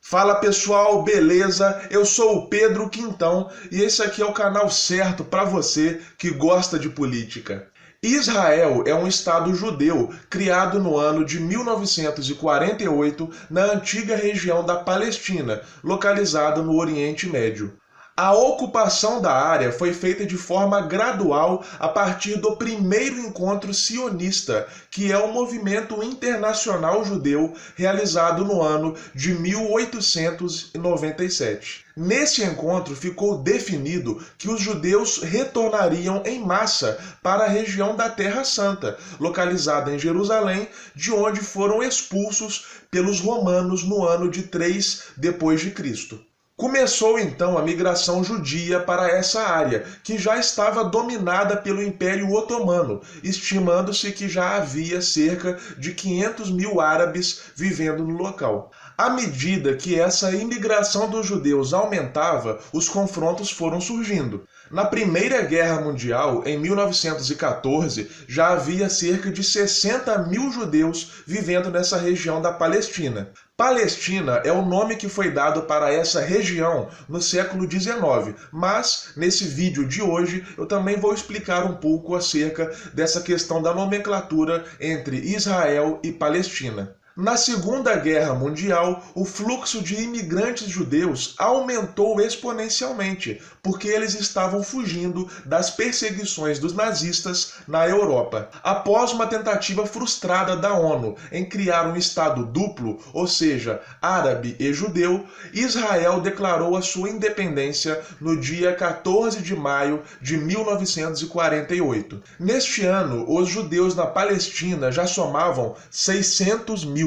Fala pessoal, beleza? Eu sou o Pedro Quintão e esse aqui é o canal certo para você que gosta de política. Israel é um estado judeu criado no ano de 1948 na antiga região da Palestina, localizada no Oriente Médio. A ocupação da área foi feita de forma gradual a partir do primeiro encontro sionista, que é o movimento internacional judeu realizado no ano de 1897. Nesse encontro ficou definido que os judeus retornariam em massa para a região da Terra Santa, localizada em Jerusalém, de onde foram expulsos pelos romanos no ano de 3 depois de Cristo. Começou então a migração judia para essa área, que já estava dominada pelo Império Otomano, estimando-se que já havia cerca de 500 mil árabes vivendo no local. À medida que essa imigração dos judeus aumentava, os confrontos foram surgindo. Na Primeira Guerra Mundial, em 1914, já havia cerca de 60 mil judeus vivendo nessa região da Palestina. Palestina é o nome que foi dado para essa região no século XIX, mas nesse vídeo de hoje eu também vou explicar um pouco acerca dessa questão da nomenclatura entre Israel e Palestina. Na Segunda Guerra Mundial, o fluxo de imigrantes judeus aumentou exponencialmente, porque eles estavam fugindo das perseguições dos nazistas na Europa. Após uma tentativa frustrada da ONU em criar um Estado duplo, ou seja, árabe e judeu, Israel declarou a sua independência no dia 14 de maio de 1948. Neste ano, os judeus na Palestina já somavam 600 mil.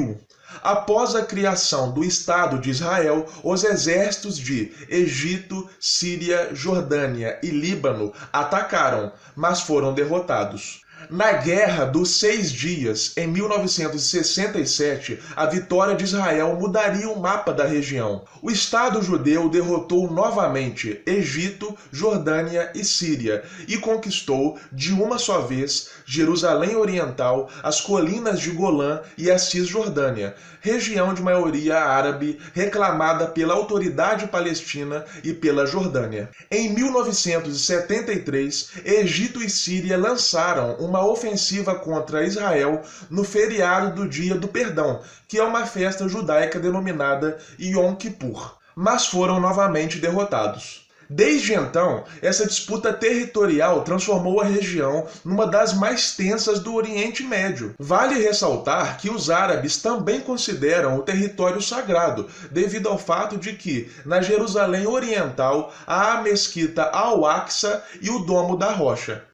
Após a criação do Estado de Israel, os exércitos de Egito, Síria, Jordânia e Líbano atacaram, mas foram derrotados. Na Guerra dos 6 Dias, em 1967, a vitória de Israel mudaria o mapa da região. O Estado judeu derrotou novamente Egito, Jordânia e Síria e conquistou, de uma só vez, Jerusalém Oriental, as colinas de Golã e a Cisjordânia, região de maioria árabe reclamada pela autoridade palestina e pela Jordânia. Em 1973, Egito e Síria lançaram uma ofensiva contra Israel no feriado do Dia do Perdão, que é uma festa judaica denominada Yom Kippur, mas foram novamente derrotados. Desde então, essa disputa territorial transformou a região numa das mais tensas do Oriente Médio. Vale ressaltar que os árabes também consideram o território sagrado, devido ao fato de que, na Jerusalém Oriental, há a mesquita Al-Aqsa e o Domo da Rocha.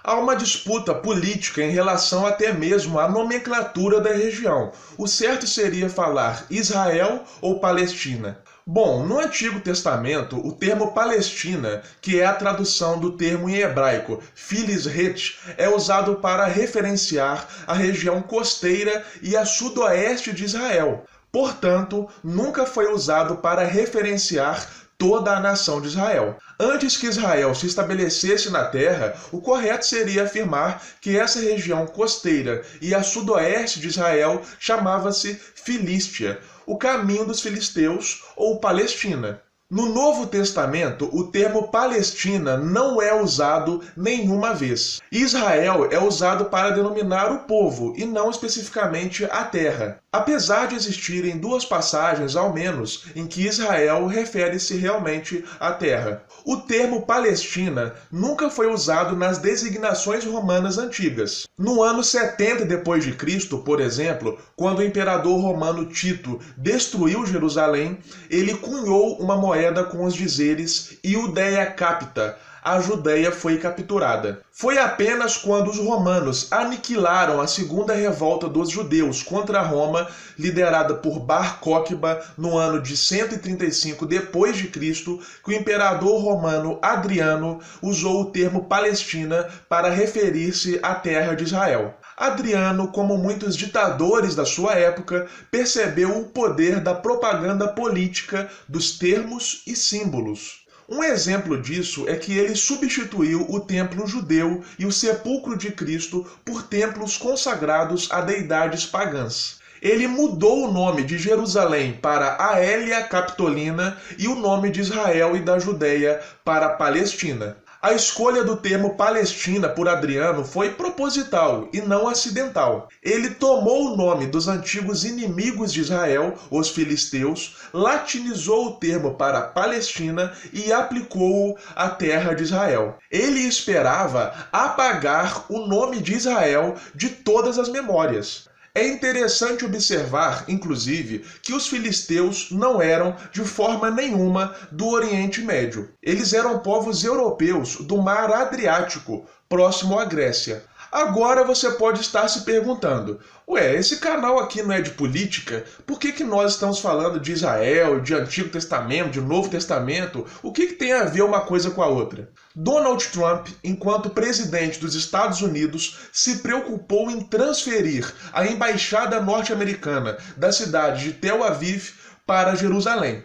Há uma disputa política em relação até mesmo à nomenclatura da região. O certo seria falar Israel ou Palestina. Bom, no Antigo Testamento, o termo Palestina, que é a tradução do termo em hebraico Philis-Het, é usado para referenciar a região costeira e a sudoeste de Israel. Portanto, nunca foi usado para referenciar toda a nação de Israel. Antes que Israel se estabelecesse na terra, o correto seria afirmar que essa região costeira e a sudoeste de Israel chamava-se Filístia, o caminho dos filisteus ou Palestina. No Novo Testamento, o termo Palestina não é usado nenhuma vez. Israel é usado para denominar o povo e não especificamente a terra. Apesar de existirem duas passagens, ao menos, em que Israel refere-se realmente à terra. O termo Palestina nunca foi usado nas designações romanas antigas. No ano 70 depois de Cristo, por exemplo, quando o imperador romano Tito destruiu Jerusalém, ele cunhou uma moeda com os dizeres Iudeia capta, a Judéia foi capturada. Foi apenas quando os romanos aniquilaram a segunda revolta dos judeus contra Roma, liderada por Bar Cóqueba no ano de 135 depois de Cristo, que o imperador romano Adriano usou o termo Palestina para referir-se à terra de Israel. Adriano, como muitos ditadores da sua época, percebeu o poder da propaganda política dos termos e símbolos. Um exemplo disso é que ele substituiu o templo judeu e o sepulcro de Cristo por templos consagrados a deidades pagãs. Ele mudou o nome de Jerusalém para Aelia Capitolina e o nome de Israel e da Judéia para Palestina. A escolha do termo Palestina por Adriano foi proposital e não acidental. Ele tomou o nome dos antigos inimigos de Israel, os filisteus, latinizou o termo para Palestina e aplicou-o à terra de Israel. Ele esperava apagar o nome de Israel de todas as memórias. É interessante observar, inclusive, que os filisteus não eram, de forma nenhuma, do Oriente Médio. Eles eram povos europeus do Mar Adriático, próximo à Grécia. Agora você pode estar se perguntando, ué, esse canal aqui não é de política? Por que nós estamos falando de Israel, de Antigo Testamento, de Novo Testamento? O que tem a ver uma coisa com a outra? Donald Trump, enquanto presidente dos Estados Unidos, se preocupou em transferir a embaixada norte-americana da cidade de Tel Aviv para Jerusalém.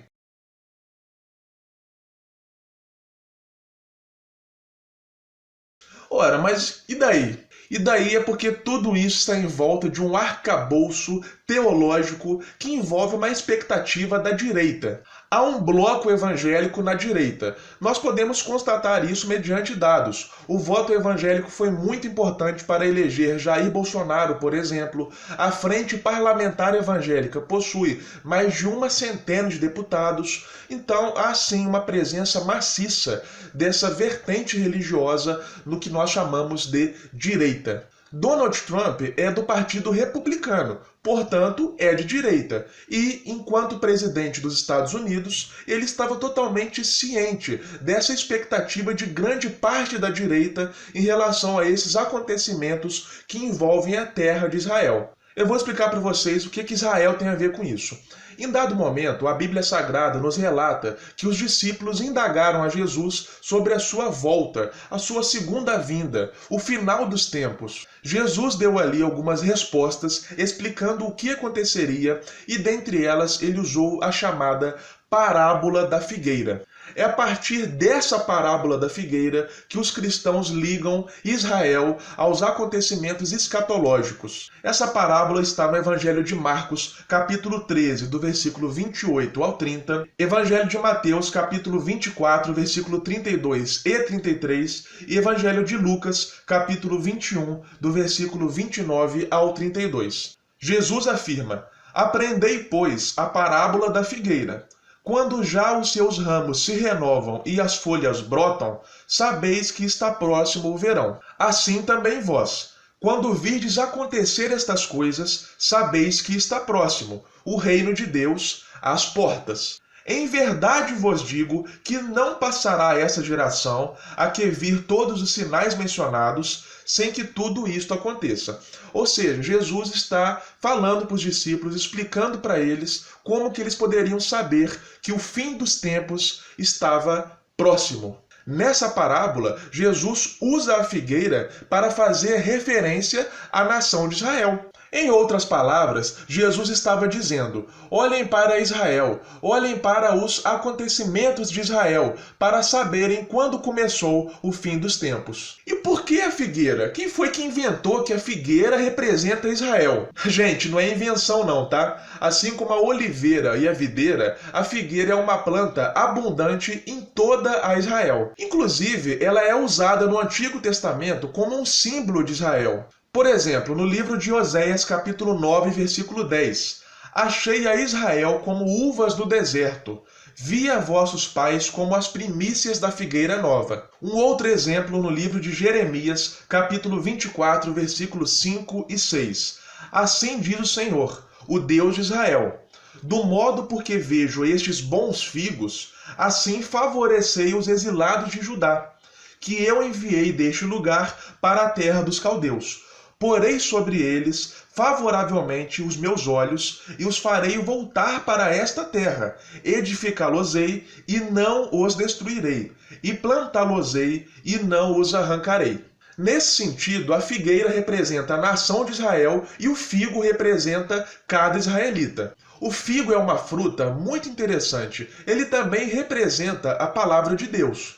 Ora, mas e daí? E daí é porque tudo isso está em volta de um arcabouço teológico que envolve uma expectativa da direita. Há um bloco evangélico na direita. Nós podemos constatar isso mediante dados. O voto evangélico foi muito importante para eleger Jair Bolsonaro, por exemplo. A Frente Parlamentar Evangélica possui mais de 100 de deputados. Então, há sim uma presença maciça dessa vertente religiosa no que nós chamamos de direita. Donald Trump é do Partido Republicano, portanto, é de direita. E, enquanto presidente dos Estados Unidos, ele estava totalmente ciente dessa expectativa de grande parte da direita em relação a esses acontecimentos que envolvem a terra de Israel. Eu vou explicar para vocês o que Israel tem a ver com isso. Em dado momento, a Bíblia Sagrada nos relata que os discípulos indagaram a Jesus sobre a sua volta, a sua segunda vinda, o final dos tempos. Jesus deu ali algumas respostas explicando o que aconteceria e, dentre elas, ele usou a chamada parábola da figueira. É a partir dessa parábola da figueira que os cristãos ligam Israel aos acontecimentos escatológicos. Essa parábola está no Evangelho de Marcos, capítulo 13, do versículo 28 ao 30, Evangelho de Mateus, capítulo 24, versículo 32 e 33, e Evangelho de Lucas, capítulo 21, do versículo 29 ao 32. Jesus afirma: "Aprendei, pois, a parábola da figueira. Quando já os seus ramos se renovam e as folhas brotam, sabeis que está próximo o verão. Assim também vós, quando virdes acontecer estas coisas, sabeis que está próximo o reino de Deus às portas. Em verdade vos digo que não passará essa geração a que vir todos os sinais mencionados, sem que tudo isto aconteça." Ou seja, Jesus está falando para os discípulos, explicando para eles como que eles poderiam saber que o fim dos tempos estava próximo. Nessa parábola, Jesus usa a figueira para fazer referência à nação de Israel. Em outras palavras, Jesus estava dizendo: olhem para Israel, olhem para os acontecimentos de Israel, para saberem quando começou o fim dos tempos. E por que a figueira? Quem foi que inventou que a figueira representa Israel? Gente, não é invenção não, tá? Assim como a oliveira e a videira, a figueira é uma planta abundante em toda a Israel. Inclusive, ela é usada no Antigo Testamento como um símbolo de Israel. Por exemplo, no livro de Oséias, capítulo 9, versículo 10. "Achei a Israel como uvas do deserto. Vi a vossos pais como as primícias da figueira nova." Um outro exemplo no livro de Jeremias, capítulo 24, versículos 5 e 6. "Assim diz o Senhor, o Deus de Israel: do modo porque vejo estes bons figos, assim favorecei os exilados de Judá, que eu enviei deste lugar para a terra dos caldeus. Porei sobre eles favoravelmente os meus olhos e os farei voltar para esta terra. Edificá-los-ei e não os destruirei, e plantá-los-ei e não os arrancarei." Nesse sentido, a figueira representa a nação de Israel e o figo representa cada israelita. O figo é uma fruta muito interessante. Ele também representa a palavra de Deus.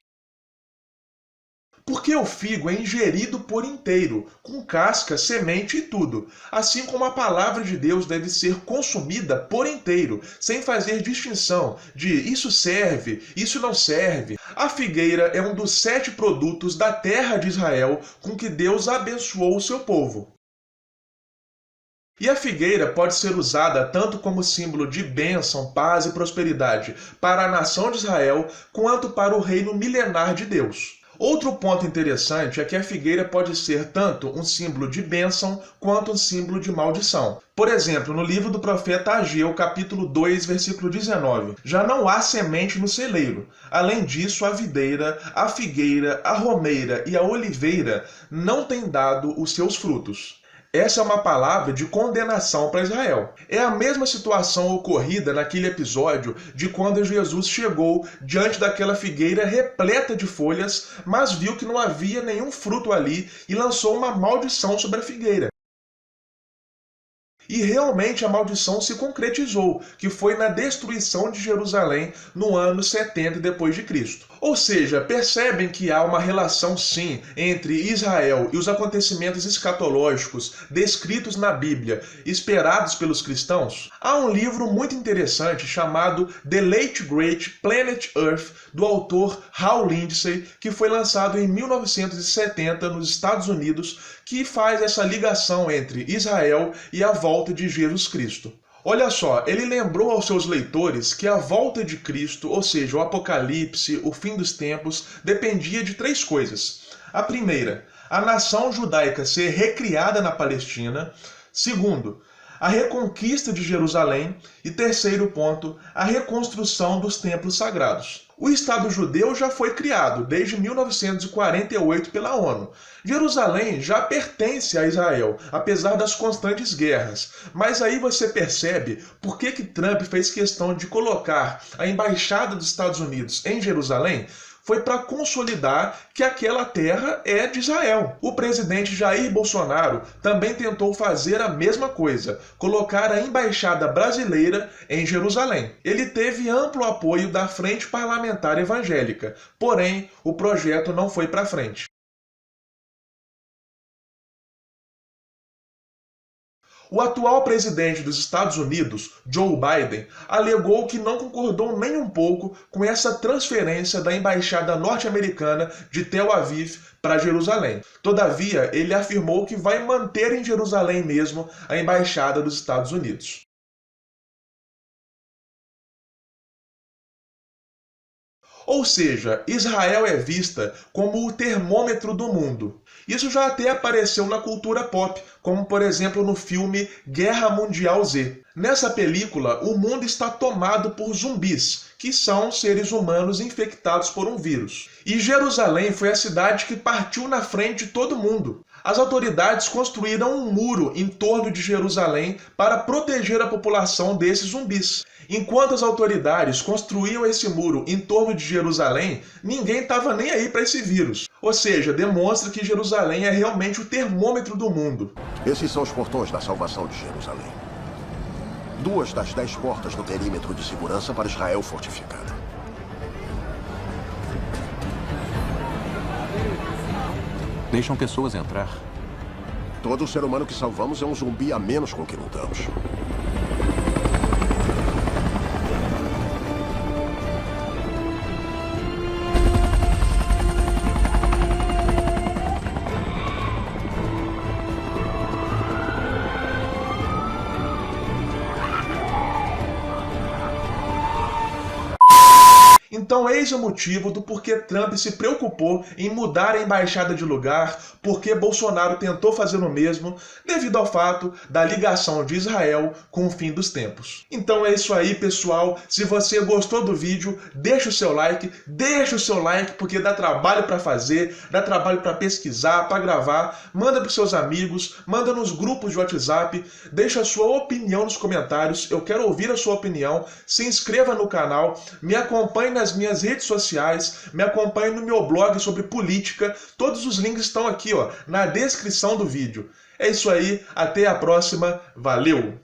Porque o figo é ingerido por inteiro, com casca, semente e tudo, assim como a palavra de Deus deve ser consumida por inteiro, sem fazer distinção de isso serve, isso não serve. A figueira é um dos 7 produtos da terra de Israel com que Deus abençoou o seu povo. E a figueira pode ser usada tanto como símbolo de bênção, paz e prosperidade para a nação de Israel, quanto para o reino milenar de Deus. Outro ponto interessante é que a figueira pode ser tanto um símbolo de bênção quanto um símbolo de maldição. Por exemplo, no livro do profeta Ageu, capítulo 2, versículo 19, já não há semente no celeiro. Além disso, a videira, a figueira, a romeira e a oliveira não têm dado os seus frutos. Essa é uma palavra de condenação para Israel. É a mesma situação ocorrida naquele episódio de quando Jesus chegou diante daquela figueira repleta de folhas, mas viu que não havia nenhum fruto ali e lançou uma maldição sobre a figueira. E realmente a maldição se concretizou, que foi na destruição de Jerusalém no ano 70 depois de Cristo. Ou seja, percebem que há uma relação sim entre Israel e os acontecimentos escatológicos descritos na Bíblia, esperados pelos cristãos? Há um livro muito interessante chamado The Late Great Planet Earth, do autor Hal Lindsey, que foi lançado em 1970 nos Estados Unidos, que faz essa ligação entre Israel e a volta de Jesus Cristo. Olha só, ele lembrou aos seus leitores que a volta de Cristo, ou seja, o Apocalipse, o fim dos tempos, dependia de 3 coisas. A primeira, a nação judaica ser recriada na Palestina. Segundo, a reconquista de Jerusalém. E terceiro ponto, a reconstrução dos templos sagrados. O Estado judeu já foi criado desde 1948 pela ONU. Jerusalém já pertence a Israel, apesar das constantes guerras. Mas aí você percebe por que Trump fez questão de colocar a embaixada dos Estados Unidos em Jerusalém. Foi para consolidar que aquela terra é de Israel. O presidente Jair Bolsonaro também tentou fazer a mesma coisa, colocar a embaixada brasileira em Jerusalém. Ele teve amplo apoio da Frente Parlamentar Evangélica, porém o projeto não foi para frente. O atual presidente dos Estados Unidos, Joe Biden, alegou que não concordou nem um pouco com essa transferência da embaixada norte-americana de Tel Aviv para Jerusalém. Todavia, ele afirmou que vai manter em Jerusalém mesmo a embaixada dos Estados Unidos. Ou seja, Israel é vista como o termômetro do mundo. Isso já até apareceu na cultura pop, como por exemplo no filme Guerra Mundial Z. Nessa película, o mundo está tomado por zumbis, que são seres humanos infectados por um vírus. E Jerusalém foi a cidade que partiu na frente de todo mundo. As autoridades construíram um muro em torno de Jerusalém para proteger a população desses zumbis. Enquanto as autoridades construíam esse muro em torno de Jerusalém, ninguém estava nem aí para esse vírus. Ou seja, demonstra que Jerusalém é realmente o termômetro do mundo. Esses são os portões da salvação de Jerusalém. 2 das 10 portas no perímetro de segurança para Israel fortificada. Deixam pessoas entrar. Todo ser humano que salvamos é um zumbi a menos com que lutamos. Então eis o motivo do porquê Trump se preocupou em mudar a embaixada de lugar, porque Bolsonaro tentou fazer o mesmo, devido ao fato da ligação de Israel com o fim dos tempos. Então é isso aí, pessoal. Se você gostou do vídeo, deixa o seu like, porque dá trabalho para fazer, dá trabalho para pesquisar, para gravar. Manda para seus amigos, manda nos grupos de WhatsApp, deixa a sua opinião nos comentários. Eu quero ouvir a sua opinião. Se inscreva no canal, me acompanhe nas nas minhas redes sociais, me acompanhe no meu blog sobre política. Todos os links estão aqui, ó, na descrição do vídeo. É isso aí, até a próxima, valeu!